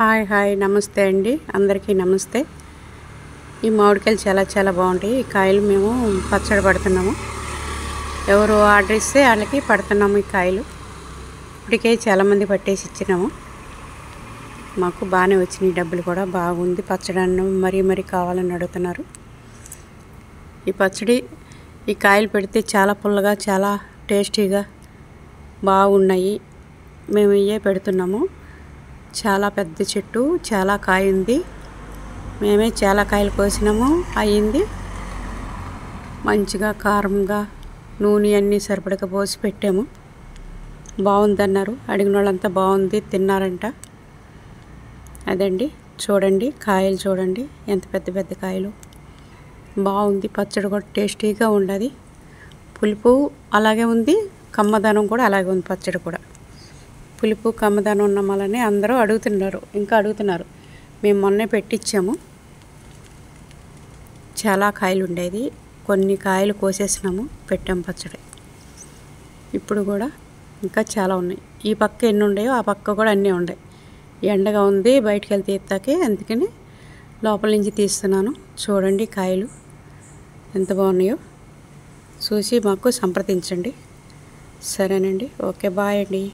Hi hi నమస్తే అండి, అందరికీ నమస్తే. ఈ మామిడికాయలు చాలా బాగుంటాయి. ఈ కాయలు మేము పచ్చడి పడుతున్నాము. ఎవరు ఆర్డర్ ఇస్తే వాళ్ళకి పడుతున్నాము. ఈ కాయలు ఇప్పటికే చాలామంది పట్టేసి ఇచ్చినాము. మాకు బాగానే వచ్చినాయి, డబ్బులు కూడా బాగుంది. పచ్చడి అన్నం మరీ కావాలని అడుగుతున్నారు. ఈ పచ్చడి ఈ కాయలు పెడితే చాలా పుల్లగా చాలా టేస్టీగా బాగున్నాయి. మేము ఇవే పెడుతున్నాము. చాలా పెద్ద చెట్టు, చాలా కాయ ఉంది. మేమే చాలా కాయలు కోసినాము. అయ్యింది మంచిగా కారంగా నూనె అన్నీ సరిపడక పోసి పెట్టాము. బాగుందన్నారు. అడిగిన వాళ్ళంతా బాగుంది తిన్నారంట. అదండి, చూడండి కాయలు చూడండి, ఎంత పెద్ద కాయలు. బాగుంది. పచ్చడి కూడా టేస్టీగా ఉండదు. పులుపు అలాగే ఉంది, కమ్మదనం కూడా అలాగే ఉంది. పచ్చడి కూడా పులుపు కమ్మదనం ఉన్న వల్లనే అందరూ ఇంకా అడుగుతున్నారు. మేము మొన్నే పెట్టించాము. చాలా కాయలు ఉండేది, కొన్ని కాయలు కోసేసినాము, పెట్టాము పచ్చడి. ఇప్పుడు కూడా ఇంకా చాలా ఉన్నాయి. ఈ పక్క ఎన్ని ఉన్నాయో ఆ పక్క కూడా అన్నీ ఉన్నాయి. ఎండగా ఉంది, బయటికి వెళ్తే ఎత్తాకే, అందుకని లోపల నుంచి తీస్తున్నాను. చూడండి కాయలు ఎంత బాగున్నాయో. చూసి మాకు సంప్రదించండి. సరేనండి, ఓకే, బాయ్ అండి.